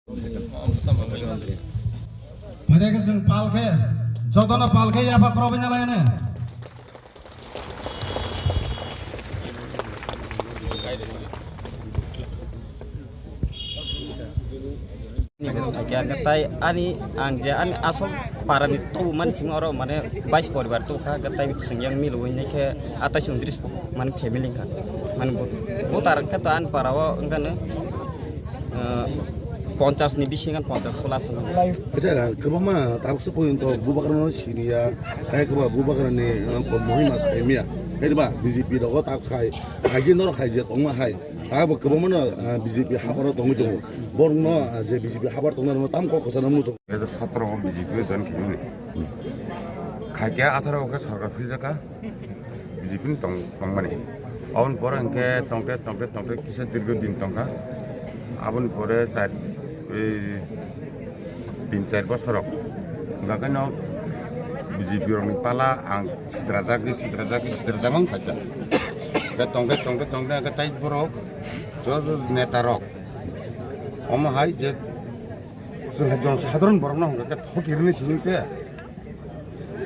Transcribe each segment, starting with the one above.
Mereka sing palke, jodohnya palke ya apa kerobanya lainnya? Gatai ani angja ani asal parami tu man sing oro mane bais poribar tu ka gatai sing yang milu ini ke atas undris man family kan man butar kataan parawa engkane 50 ni bisi kan 50 kelas kan. Aja kebama tak sepuluh untuk bubakan sini ya. Kayak kebama bubakan ni muhim mas emia. Kayak apa BJP dogo tak kai. Kaji nor kaji tongma kai. Apa kebama na BJP habar tongmu tu. Borong na je BJP habar tongna na tam kok kesana mu tu. Itu satu orang BJP dan kini. Kaji atar orang sarga filzaka BJP tong mana. Awan pora engke tongke kisah dirgo din tongka. Awan pora saat 3-4 বছর গাগানো BJP রং পালা আং সিদ্রাজাকি খাজা কে টংকে কে তাই বরক জজ নেতা rock অম high যে সাধারণ বরং না কে থকিরনি সিংসে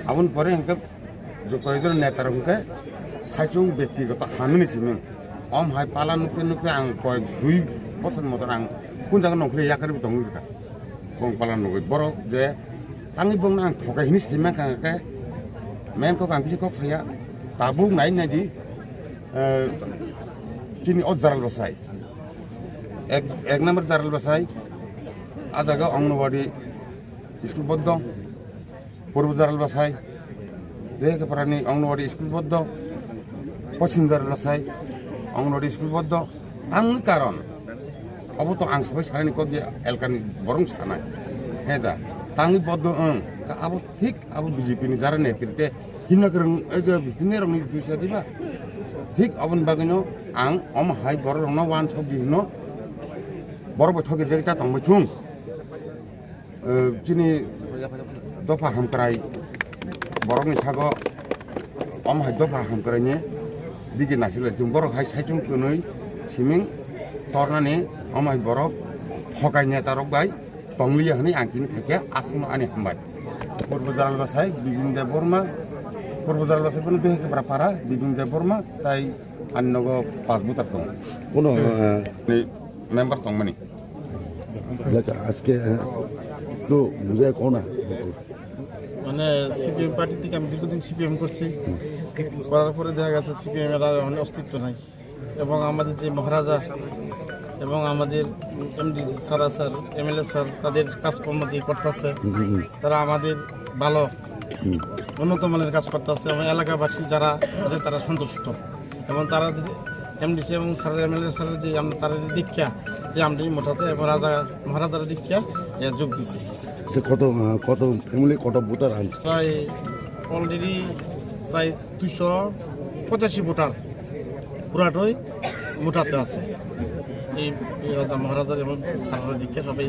আবুন পরে হংকে যে কয়জন নেতা রংকে সাইচুং ব্যক্তিগত হানুনি সিমিং অম হাই পালা নুকে আং কয় 2 বছর মতন আং কোন জায়গা নকলে ইয়াকারি দংগা বং পালান নগৈ বরক যে তাঙ্গি বং আং থকাই হিনি সাইমা কাকে মেন কক আং বিসি কক সায়া তাবুক নাই নাইদি চিনি অজারাল বসাই এক নম্বর জারাল বসাই আজাগা অঙ্গনবাড়ি স্কুল বদ্ধ পূর্ব জারাল বসাই দেখে প্রাণী অঙ্গনবাড়ি স্কুল বদ্ধ পশ্চিম জারাল বসাই অঙ্গনবাড়ি স্কুল বদ্ধ তাঙ্গি কারণ Abu tu ang sampai sekarang ni kau dia elkan borong sana, heda. Tangi bodoh abu tik abu BJP ni jaran ni kita hina kereng hina orang ni bisa tiba. Tik abun bagainya ang hai borong na wan sobi hino borong betul kita kita tong macung. Sini dopa ham kerai borong ni sago hai dopa ham kerainya dikit nasi lejung borong hai saya cung kunui siming torna ni amai borok hokainya tarok bai panglia hani angkin theke asma ani hambai purbodal basai bibinda borma purbodal basai pun behe para bibinda borma tai annogo pasbutar tong Kono ni member tong mani belaka aske tu বুঝাই কোনা মানে CPM party থেকে আমি দীর্ঘদিন CPM করছি করার পরে দেখা গেছে সিপিএম এর মানে অস্তিত্ব নাই এবং আমাদের যে মহারাজা এবং আমাদের এমডি স্যার এমএলএ স্যার তাদের কাজকর্ম যে করতেছে তারা আমাদের ভালো উন্নত মানের কাজ করতেছে এবং এলাকাবাসী যারা আছে তারা সন্তুষ্ট এবং তারা এমডিসি এবং স্যার এমএলএ স্যারের যে আমরা তারা দীক্ষা যে আমরা মোটাতে এবং মহারাজার দীক্ষা যোগ দিচ্ছি কত ফ্যামিলি কত ভোটার আনছে প্রায় অলরেডি প্রায় 285 ভোটার পুরাটাই মোটাতে আছে এই রাজা মহারাজা এবং সারা দীক্ষা সবাই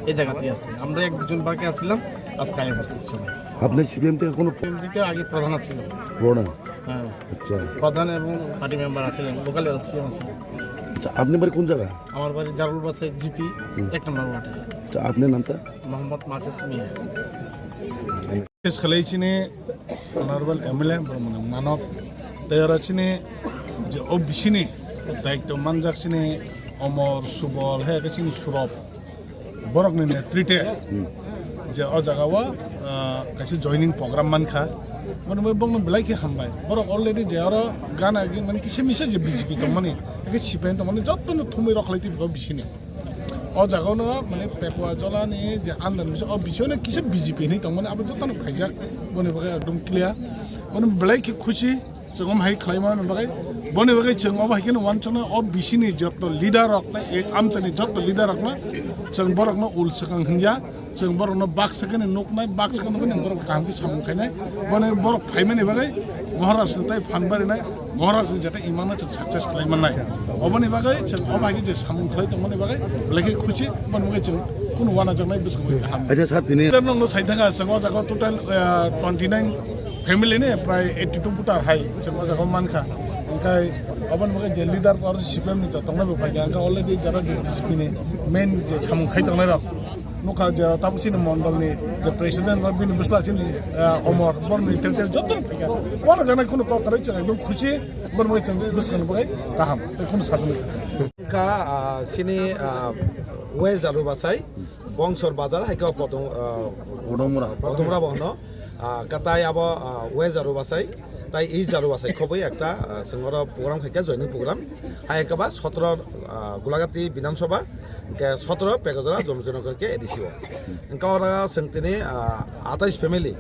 এই জায়গাতেই আছে আমরা একজন বাকি আছিলাম আজকে আগে বসছি সবাই আপনার সিপিএম থেকে কোনো দিকে আগে প্রধান ছিল প্রধান হ্যাঁ আচ্ছা প্রধান এবং পার্টি মেম্বার আছিলেন লোকাল এলসিএম আছে আচ্ছা আপনি বাড়ি কোন জায়গা আমার বাড়ি জারুল বাচ্চা জিপি 1 নম্বর ওয়ার্ডে আচ্ছা আপনার নামটা মোহাম্মদ মাহফুজ মিয়া Kes khalaichine honorable MLA manok tayarachine je obishine daikto manjakchine omor subol he kachine surop borok ni netrite je o jagawa kaisi joining program man kha মানে বং বেলাই কি হামবাই বরক অলরেডি যে আর গান আগে মানে কিসে মিশে যে বিজেপি তো মানে একে সিপাই তো মানে যত থুমি রখলাইতে বিছিনে ও জায়গানো মানে পেকুয়া জলানি যে আন্দান মিশে ও বিছনে কিসে বিজেপি নি তো মানে আবার যত ফাইজাক বনে বাগে একদম ক্লিয়ার মানে বেলাই কি খুশি जों हाय खालायमान बागै बने बागै जों अबा हायकेन वानचना अ बिसिनि जत लिडार रखना एक आमचनि जत लिडार रखना जों बरकनो उल सकां हिया जों बरकनो बाक्सकेन नकनाय बाक्सकेन नकनाय बरक कामखि सामखायनाय बने बरक फाइमानि बागै महाराष्ट्र ताय फानबारिनाय महाराष्ट्र जाते इमाना जों सक्सेस खालायमाननाय अबनि बागै जों अबा हायके जे सामखाय तो मने बागै लेखि खुशी बने बागै जों कुन वाना जोंनाय बुसखौ আচ্ছা স্যার তিনি नंगो साइथाङा जों जागा टोटल 29 फेमिलि ने प्राय 82 भोटार हाय जों जागा मानखा ओंखाय aban mga je leader tar CPM ni tong na ba ga already jara je BJP ni main je cham khai tong na nuka je tapusin mondal ni je president Rabin Bisla chin Omar bon ni tel joton phega wala jana kuno ko tare chang ekdom khushi bon mo chang biskan bagai kaham kuno sasun ka sini we jaru basai bongsor bazar haika পদমরা বহন কাতাই আবো way জারু বাসাই তাই ই জারু বাসাই খবই একটা সিংহর programme খাইকা joining programme হাইকাবা 17 Golaghati বিধানসভা 17 পেগজরা জমজনগরকে এডিসিও ইনকাওরা সংতিনি 28 family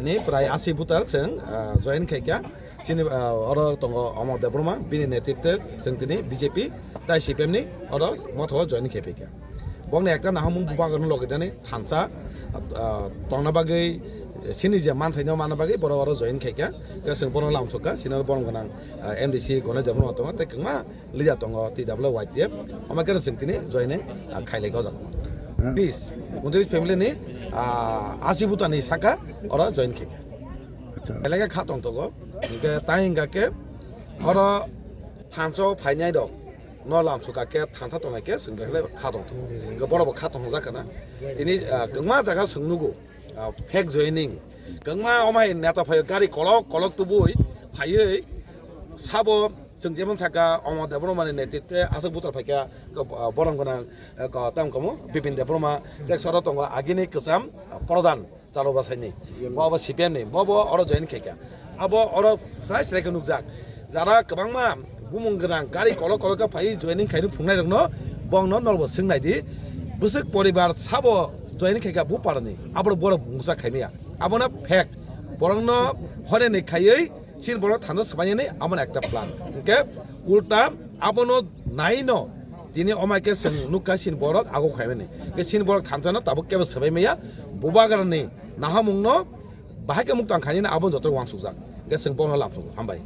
ni প্রায় 80 voter song join খাইকা চিনি or তঙ্গ অমর দেবরমা বিনি নেতৃত্বে সংতিনি বিজেপি তাই সিপিএম ni অর মথ জয়েন খাইপিকা bongni ekta nahamung bubagan logidani thansa tongna bagai sini je man thaino mana bagai boro boro join khaika gasing bono lamsoka sinor bon ganang MDC gona jabno atoma te kma lija tongo TWYTF amake singtini joining khaile go jang please 29 family ni 80 butani saka ora join khaika acha elega khatong to go ke tainga ke ora thanso phainai dok no lam suka ke thansa to ke singgle khatong to ge boro khatong jakana tini gangma jaga singnugo fake joining gangma omai neta phai gari kolok tu bui phai sabo singjeman saka omo debroma ne netite asuk butar phaika borong gona ka tam komo bipin debroma tek soro tonga agini kesam prodhan chalo basaini baba CPM ni baba oro join kheka abo oro sai sai ka nukjak jara kabangma bumung gerang gari kolok ka phai joining khainu phungnai rokno bongno nolbo singnai di busuk poribar sabo joining kheka bu parani abro boro musa khaimia abona fake borongno hore ni khaiei sin boro thando sabani ni amon ekta plan okay ulta abono naino tini omake sing nuka sin boro ago khaimeni ke sin boro thanjana tabo kebe sabaimia bubagarni nahamungno bahake muktang khaini abon jotor wangsujak ke sing boro lamsu hambai